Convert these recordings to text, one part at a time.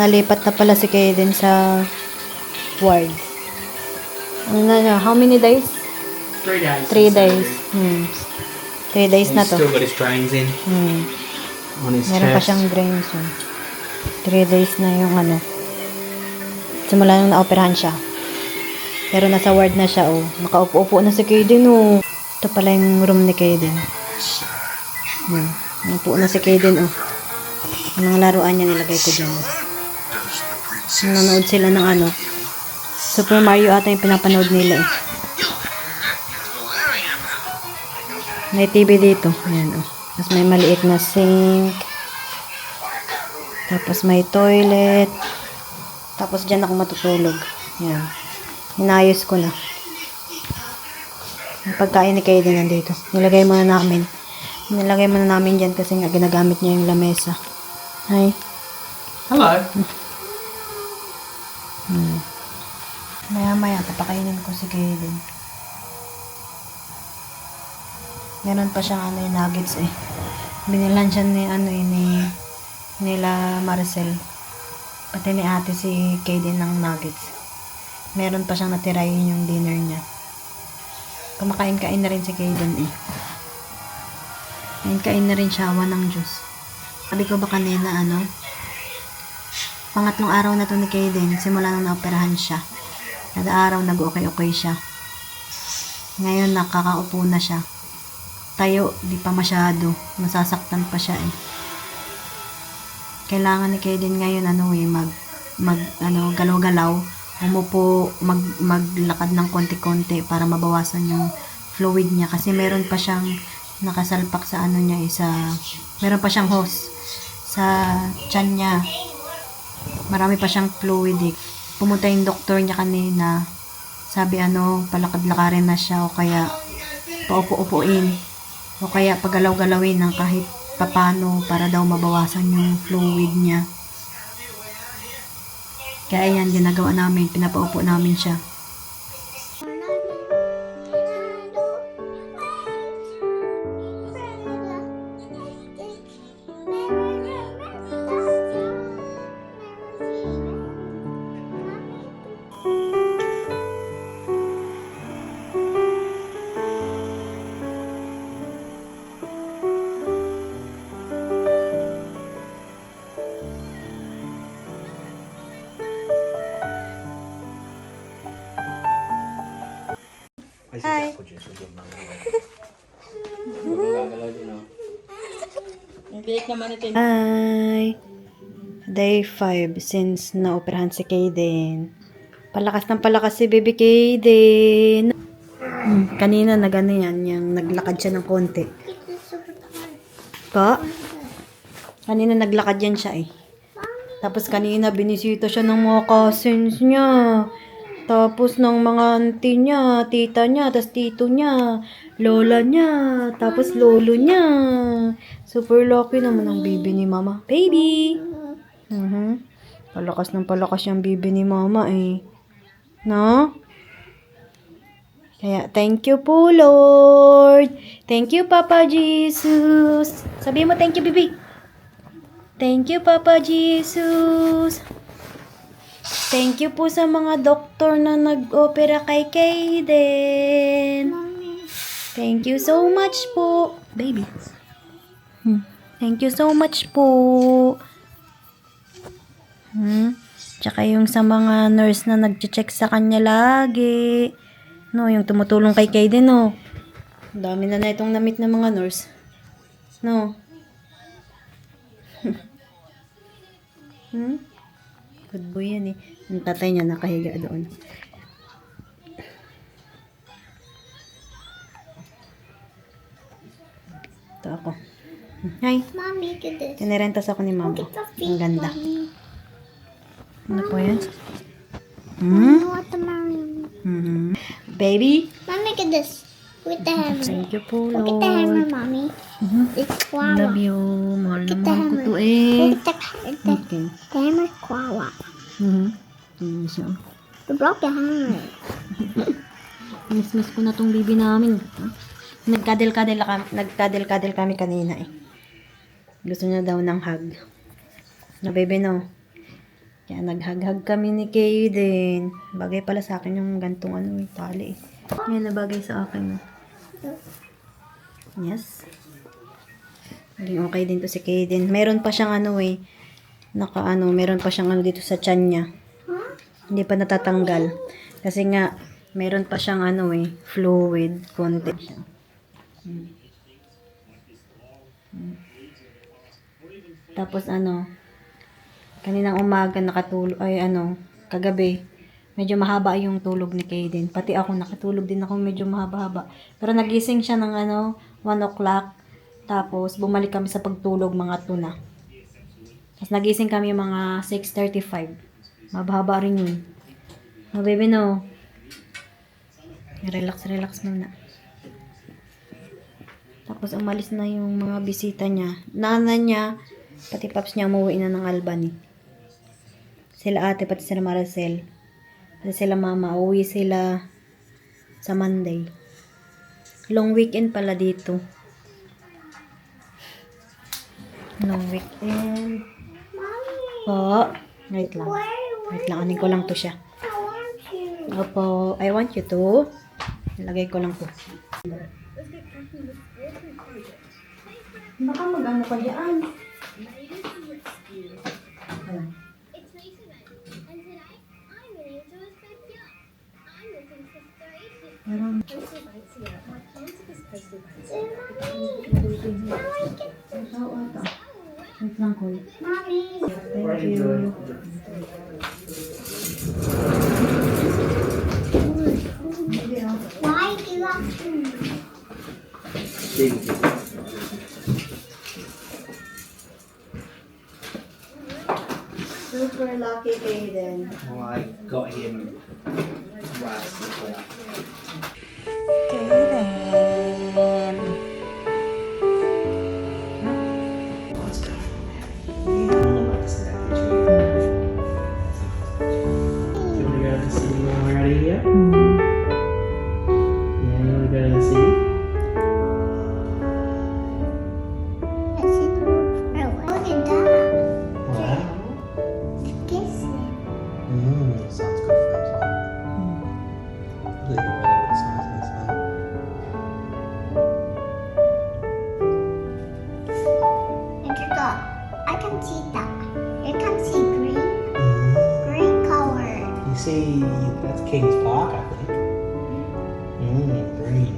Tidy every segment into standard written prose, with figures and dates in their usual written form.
Nalipat na pala si Kaden sa ward. Ano na, how many days? 3 days. 3 days. 3 days na He's to. still got his drains in on his Meron pa chest. siyang drains. 3 days na yung ano. Simula nung naoperahan siya. Pero nasa ward na siya, oh. Nakaupo-upo na si Kaden, oh. Ito pala yung room ni Kaden. Naupo na si Kaden, oh. Anong laruan niya nilagay ko dyan. Nanonood sila ng ano. Super Mario ata yung pinapanood nila, eh. May TV dito. Ayan, oh. Tapos may maliit na sink. Tapos may toilet. Tapos dyan ako matutulog. Ayan. Hinayos ko na. Yung pagkain ni Kaden nandito. Nilagay muna namin. Nilagay muna namin dyan kasi nga ginagamit niya yung lamesa. Hi. Hello. Maya-maya, papakainin ko si Kaden. Meron pa siyang ano yung nuggets eh. Binilan siya ni ano nila Maricel. Pati ni ate si Kaden ng nuggets. Meron pa siyang natira, yun yung dinner niya. Kumakain-kain na rin si Kaden eh. Kain na rin siya, awa ng Diyos. Sabi ko ba kanina ano, pangatlong araw na to ni Kaden, simula nung naoperahan siya. Kada araw nag-okay-okay siya. Ngayon nakakaupo na siya. Tayo, di pa masyado. Masasaktan pa siya eh. Kailangan ni Kaden ngayon galaw-galaw, umupo, maglakad ng konti-konti para mabawasan yung fluid niya kasi meron pa siyang nakasalpak sa ano niya meron pa siyang hose sa tiyan niya. Marami pa siyang fluid eh. Pumunta yung doktor niya kanina. Sabi palakad-lakarin na siya o kaya paupo-upuin o kaya pagalaw-galawin ng kahit papano para daw mabawasan yung fluid niya. Kaya yan, ginagawa namin, pinapaupo namin siya. Hi. Hi. Day 5 since naoperahan si Kaden. Palakas ng palakas si baby Kaden. Kanina naglakad siya ng konti. Kanina naglakad yan siya eh. Tapos kanina binisita siya ng mga cousins niya. Tapos ng mga auntie niya, tita niya, tapos tito niya, lola niya, tapos lolo niya. Super lucky naman ang baby ni mama. Baby! Palakas ng palakas yung baby ni mama eh. No? Kaya, thank you po, Lord. Thank you, Papa Jesus. Sabi mo, thank you, baby. Thank you, Papa Jesus. Thank you po sa mga doktor na nag-opera kay Kaden. Thank you so much po. Baby. Thank you so much po. Tsaka yung sa mga nurse na nag-check sa kanya lagi. No, yung tumutulong kay Kaden, no. Dami na itong na-meet ng mga nurse. No. Good boy yan eh. Yung tatay niya nakahiga doon. Ito ako. Hi. Mommy, look at this. Kinirentas ako ni mama. Look at the Ang feet, ganda. Mommy. Ano po yan? I want the Mommy. Baby. Mommy, look at this. With the hammer. Thank you po, Look at the hammer, Lord. Mommy. It's Quawa. Love you. Mahal Look at na the mahal ko hammer. to eh. Look at the Okay. hammer, Quawa. Tingnan siya. You broke the hammer. Miss ko na tong baby namin. Nagkadel-kadel kami kanina eh. Gusto niya daw ng hug. Na baby no. Kaya naghag-hag kami ni Kaden. Bagay pala sa akin yung gantong tali. Yan na bagay sa akin. Yes. Naging okay din to si Kaden. Meron pa siyang meron pa siyang dito sa tiyan niya. Hindi pa natatanggal. Kasi nga, meron pa siyang fluid, konti siya. Tapos kaninang umaga nakatulog, kagabi, medyo mahaba yung tulog ni Kaden. Pati ako, nakatulog din ako medyo mahaba-haba. Pero nagising siya ng 1 o'clock. Tapos, bumalik kami sa pagtulog mga 2 na. Tapos, nagising kami mga 6:35. Mahaba rin yun. Oh, baby, no. Relax muna. Tapos, umalis na yung mga bisita niya. Nana niya, pati paps niya umuwi na ng Albany. Sila ate, pati sila Maricel. Pati sila mama, uwi sila sa Monday. Long weekend pala dito. Long weekend. Po. Wait lang. Anin ko lang to siya. Opo. I want you to. Ilagay ko lang to. Baka mag-ano pa dyan. Ayan. Parang wait lang ko. Thank you. Why do you have to? Super lucky Kaden. Well, I got him last before. Kaden. You want to go to the city when we're out of here? Yeah, you want to go to the city? Look at that. Wow. Kiss it. Sounds good for us. Really the weather looks nice in the sun. Look at that. I can see that. You can see green. Green color. You see, that's King's Park, I think. Green.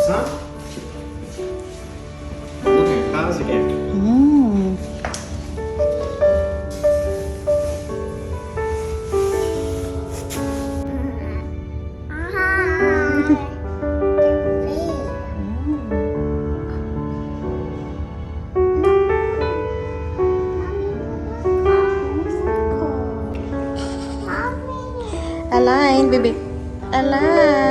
Son? Look at cars again. Align, baby. Align.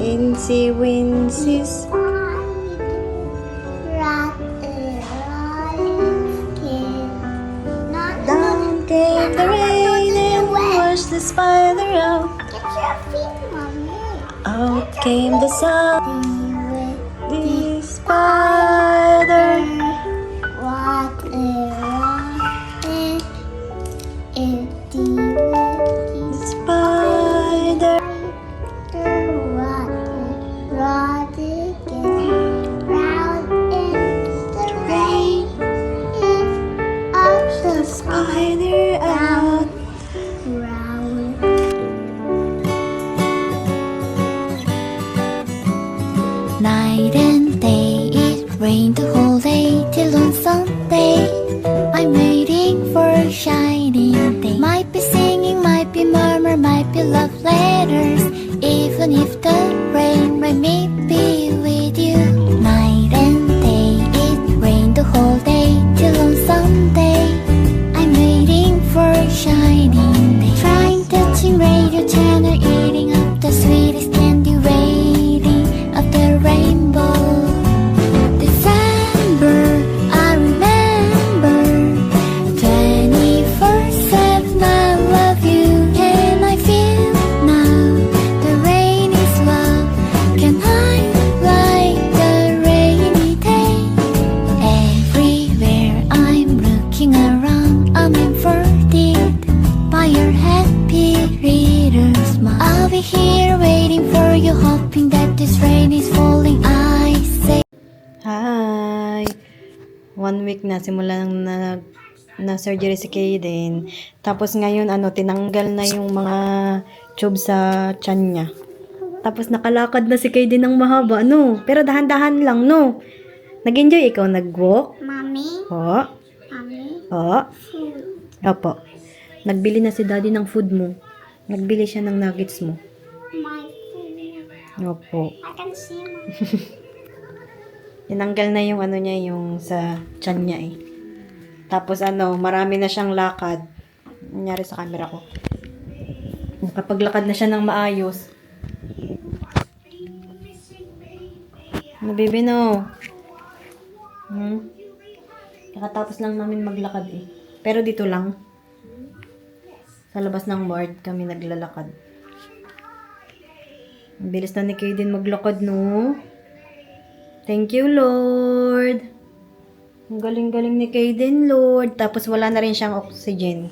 Incy wincies. Down came the rain and washed the spider out. Out came the sun. The spider. Spider. Spider out. Night and day it rains. rain the whole day till on Sunday. I'm waiting for a shining day. Might be singing, might be murmur, might be love letters. Even if the rain might me be with you. Night and day, it rained the whole day till on Sunday. I'm waiting for a shining day. Trying touching radio channel, eating up the sweetest candy, waiting of the rainbow. December, I remember 24/7 I love you. Can I feel now the rain is love? Can I like the rainy day? Everywhere I'm looking around, I'm inverted by your happy little smile. I'll be here waiting for you, hoping that this rain is falling. I say Hi! 1 week na, simula nang na surgery si Kaden. Tapos ngayon, tinanggal na yung mga tube sa tiyan niya. Tapos nakalakad na si Kaden ng mahaba, no? Pero dahan-dahan lang, no? Nag-enjoy ikaw, nag-walk? Mommy, Oo. mommy, Oo. food. Opo. Nagbili na si daddy ng food mo. Nagbili siya ng nuggets mo. My food. Opo. I can see my Tinanggal na yung niya, yung sa tiyan niya eh. Tapos marami na siyang lakad. Nangyari sa camera ko. Nakapaglakad na siya ng maayos. Nabibino. Kakatapos lang namin maglakad eh. Pero dito lang. Sa labas ng ward kami naglalakad. Ang bilis na ni Kaden maglakad, no? Thank you, Lord. Ang galing-galing ni Kaden, Lord. Tapos wala na rin siyang oxygen.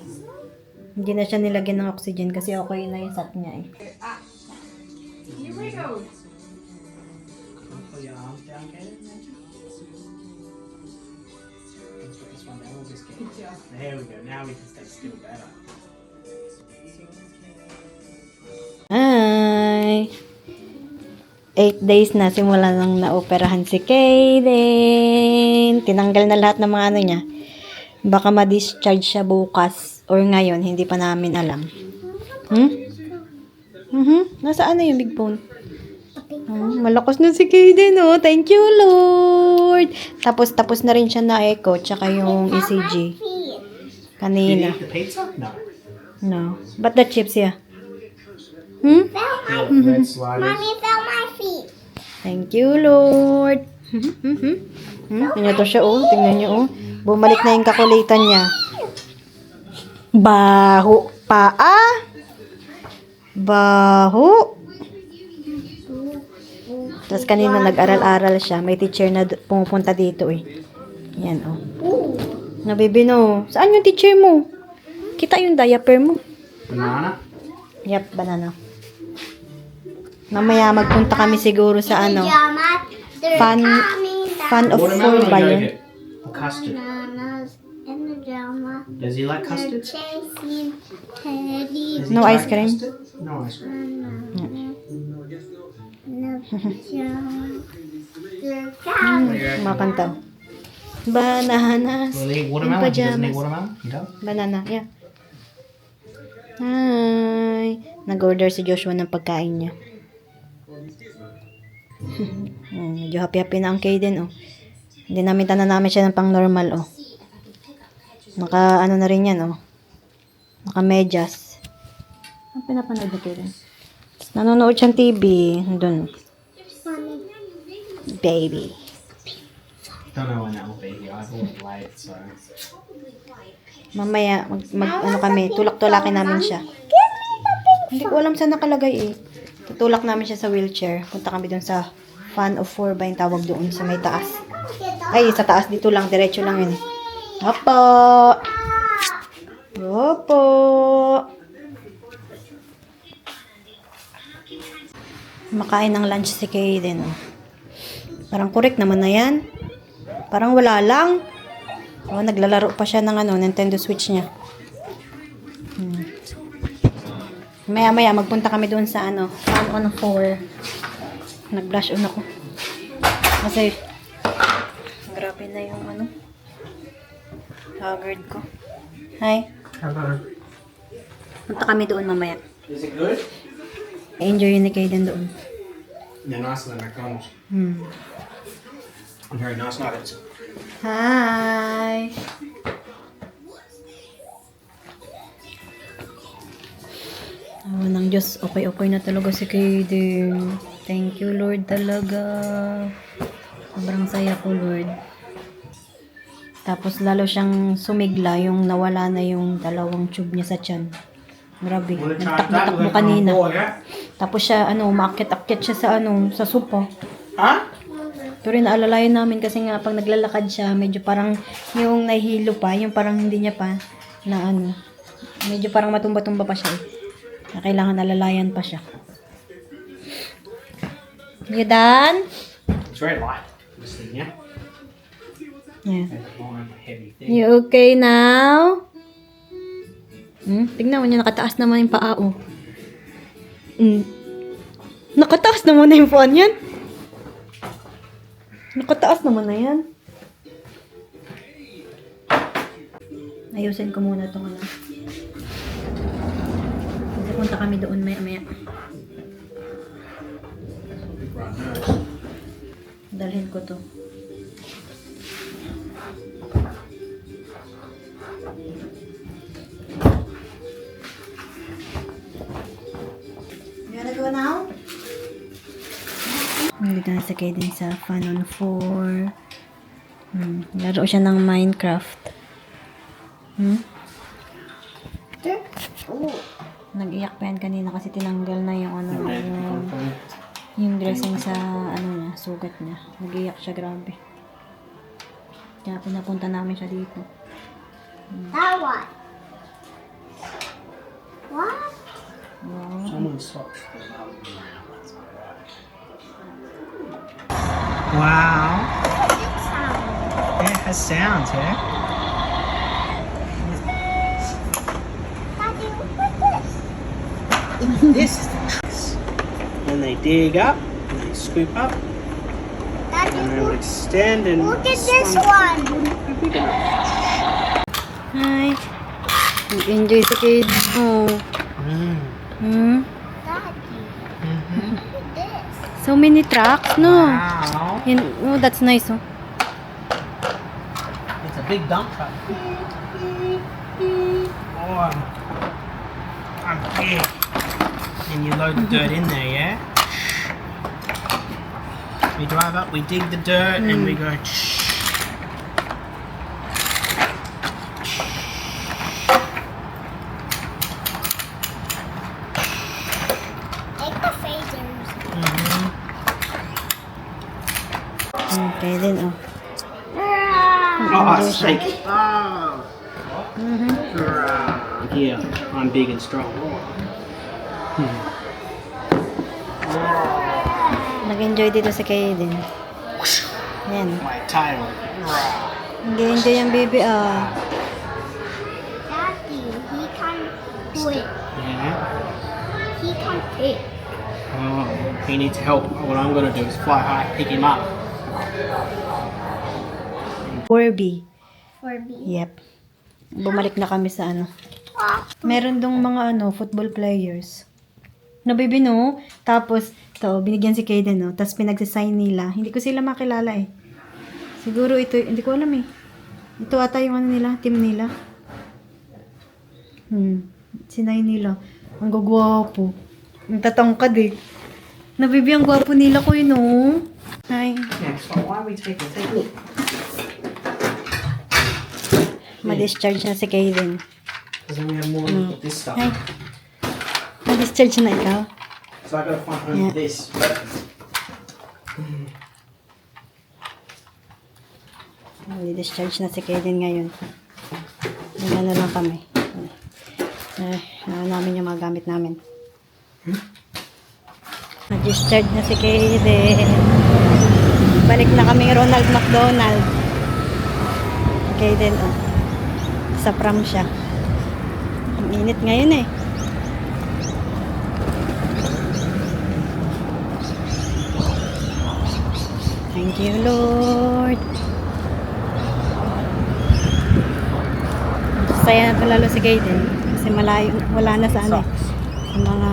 Hindi na siya nilagyan ng oxygen kasi okay na yung sat niya eh. Pull your arms down, Kaden. Let's put this one down. We'll just get. There we go. Now we can stay still better. Hi! 8 days na simula nang naoperahan si Kaden. Tinanggal na lahat ng mga niya. Baka ma-discharge siya bukas or ngayon, hindi pa namin alam. Nasaan na yung big bone? Malakas na si Kaden, oh. Thank you, Lord. Tapos na rin siya na echo, tsaka yung ECG. feet. Did you Kanina. eat the pizza? No. No. But the chips, yeah. Fell my Red sliders. Mommy fell my feet. Thank you, Lord. Tingnan to siya, oh. Tingnan niyo, oh. Bumalik na yung kakulitan niya. Baho pa, ah. Baho. Tapos kanina nag-aral-aral siya. May teacher na pumupunta dito, eh. Yan, oh. Nabibino. Saan yung teacher mo? Kita yung diaper mo. Banana. Yep, banana. Mamaya magpunta kami siguro sa Pajama, they're Fan coming of down. four Watermelon ba or yun? yogurt? Or custard? Bananas in the drama. Does he like They're custard? chasing Teddy. Does he No like ice cream? custard? No ice cream. In the pajama. They're coming. Makanta. Bananas. Will he eat in watermelon? He doesn't eat pajamas. watermelon? He does? Banana, yeah. Hi. Nag-order si Joshua ng pagkain niya. Medyo happy-happy na ang Kaden, oh. Hindi namin namin siya ng pang normal, oh. Naka, na rin yan, oh. Naka medyas. Ang pinapanood na Kaden? Nanonood siyang TV. Doon. Baby. Don't know when that will be here. I bought it late, so. Mamaya, kami, tulak-tulakin namin siya. Hindi ko alam saan nakalagay eh. Tutulak namin siya sa wheelchair. Punta kami doon sa fan of 4 ba yung tawag doon sa may taas. Ay, sa taas dito lang. Diretso lang yun eh. Opo! Opo! Makain ng lunch si Kaden. Oh. Parang correct naman na yan. Parang wala lang. Oh, naglalaro pa siya ng Nintendo Switch niya. Maya-maya, magpunta kami doon sa fan on 4. Nag-blush on ako. Kasi, Okay na yung ano. Haggard ko. Hi. Hello. Punta kami doon mamaya. Is it good? Enjoy yun ni Kaden doon. They're nicer than McDonald's. Very nice nuggets. Hi. Awa ng Diyos, okay na talaga si Kaden. Thank you, Lord, talaga. Sobrang saya ko, Lord. Tapos lalo siyang sumigla yung nawala na yung dalawang tube niya sa tiyan. Grabe. Want to try that? Nagtakbo-takbo We're going kanina. for yeah? Tapos siya, umaakit-akit siya sa sa sopa. Huh? Pero naalalayan namin kasi nga pag naglalakad siya, medyo parang yung nahihilo pa, yung parang hindi niya pa na medyo parang matumba-tumba pa siya eh. Na kailangan alalayan pa siya. You done? It's very light. This thing, yeah? Yeah. It's more of a heavy thing. You okay now? Tignan mo niya, nakataas naman yung paa, oh. Nakataas naman na yung paa niyan. Nakataas naman na yan. Ayusin ko muna itong ano. Kasi punta kami doon maya-maya. Right nose. Dalhin ko to. You wanna go now? Nandito na sa Kaden sa Fun on 4. Laro siya ng Minecraft. Nag-iyak pa yan kanina kasi tinanggal na yung yung dressing sa niya, sugat niya. Nag-iyak siya, grabe. Kaya pinapunta namin siya dito. That one. What? Wow. Someone's socks. Wow. Yeah, it has sounds, yeah? Daddy, look at this. This is the truss. And they dig up, and they scoop up, Daddy, and they would extend and look at this one. Hi. Enjoy sa kids. Oh. Mm. Daddy, look at this. So many trucks, no? Wow. Oh, that's nice, oh. It's a big dump truck. Oh, I'm big. And you load the dirt in there, yeah? We drive up, we dig the dirt, and we go. Take the phasers. Okay din, oh. Oh, it's shaky. Oh. Yeah, I'm big and strong. Nag-enjoy dito sa Kaden. Yan. My tail. Nag-enjoy yung baby, ah. Daddy, he can do it. Yeah. He can pick. Oh, he needs help. What I'm gonna do is fly high, pick him up. Furby. For me. Yep. Bumalik na kami sa Meron dong mga football players. No, baby, no? Tapos, binigyan si Kaden, no? Tapos pinagsasign nila. Hindi ko sila makilala, eh. Siguro ito, hindi ko alam, eh. Ito ata yung nila, team nila. Sinay nila. Ang gagwapo. Ang tatangkad, eh. Na, baby, ang gwapo nila ko, no? Hi. Yeah, so why are we taking? Take a look. Ma-discharge na si Kaden. Because then we have more look at this stuff. Hi. Ma-discharge na ikaw. So I gotta find home for this. Ma-discharge na si Kaden ngayon. Ano lang kami. Namin yung mga gamit namin. Ma-discharge na si Kaden. Balik na kami Ronald McDonald. Kaden, oh. Sa pram siya. Ang init ngayon, eh. Thank you, Lord. Masaya pa lalo si Gaiden. Kasi malayo, wala na sa ano eh. Sa mga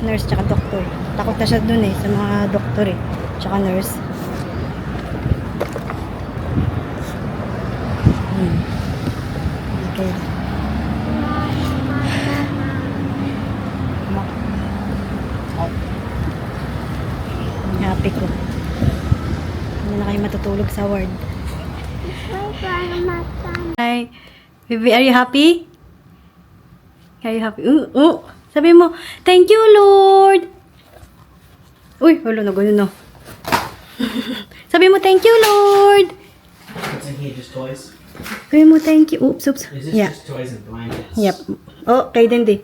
nurse tsaka doktor. Takot na siya dun eh. Sa mga doktor eh. Tsaka nurse. Okay. Happy ko. Hindi na kayo matutulog sa ward. My grandma. Hi. Baby, are you happy? Are you happy? Sabi mo, thank you, Lord. Uy, wala na ganun, no. Sabi mo, thank you, Lord. What's in here? Just toys? Sabi mo, thank you. Oops. Is this Yeah. just toys and blankets? Yep. Oh, kay din, di.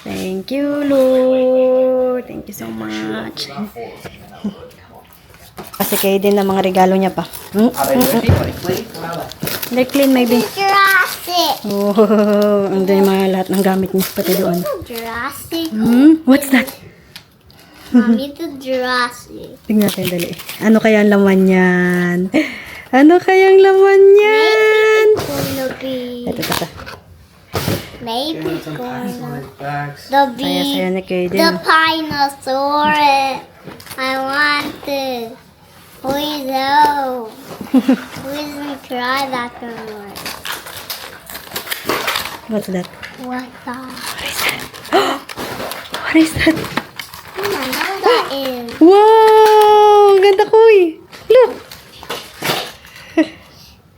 Thank you, Lord. Thank you so much. Kasi kayo din na mga regalo niya pa. Are they dirty? Are they clean? What are they? They're clean, maybe. Jurassic. Oh, ang dami mga lahat ng gamit niya pati doon. Jurassic. What's that? Mommy, the Jurassic. Tingnan natin, dali. Ano kaya ang laman yan? Ano kayang laman yan? Gonna be. Ito. Maybe it's gonna Bags. the Saya-saya bee. na kayo din. The dinosaur. I want it. Please help. Please don't try that one. What's that? What the? What is that? I don't know what that is. Wow! Ang ganda ko eh. Look!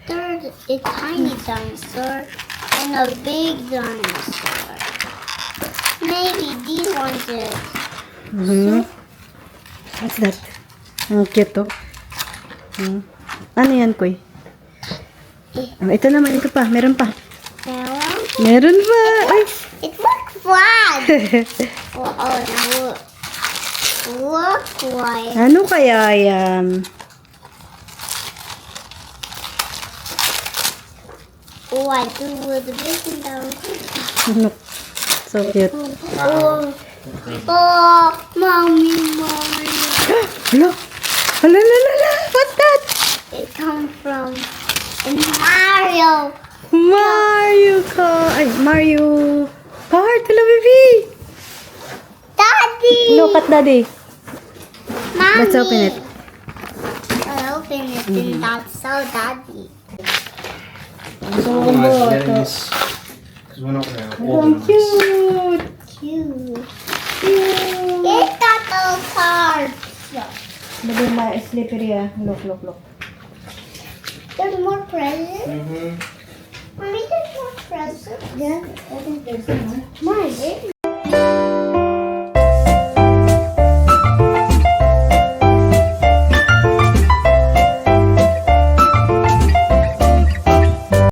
There's a tiny dinosaur and a big dinosaur. Maybe these ones is. What's that? Ang cute to. Ano yan, Koy? Ito naman, ito pa. Meron pa. Meron pa. Ay! It looks flat. Oh, now look. Look like. Ano kaya yan? Oh, I do with the big dinosaur. Look. So cute. Oh, mommy. Hala! Hala! What's that? It comes from Mario. Mario Mario Kart. Hello, baby. Daddy. Look at daddy. Mommy. Let's open it. I open it and that's so daddy. Because we're not going to open this. Cute. Cute. It's got those cards. Baby, slippery ah. Look. There's more presents. Mm-hmm. Mommy, there's more presents. Yeah, I think there's more. Mine.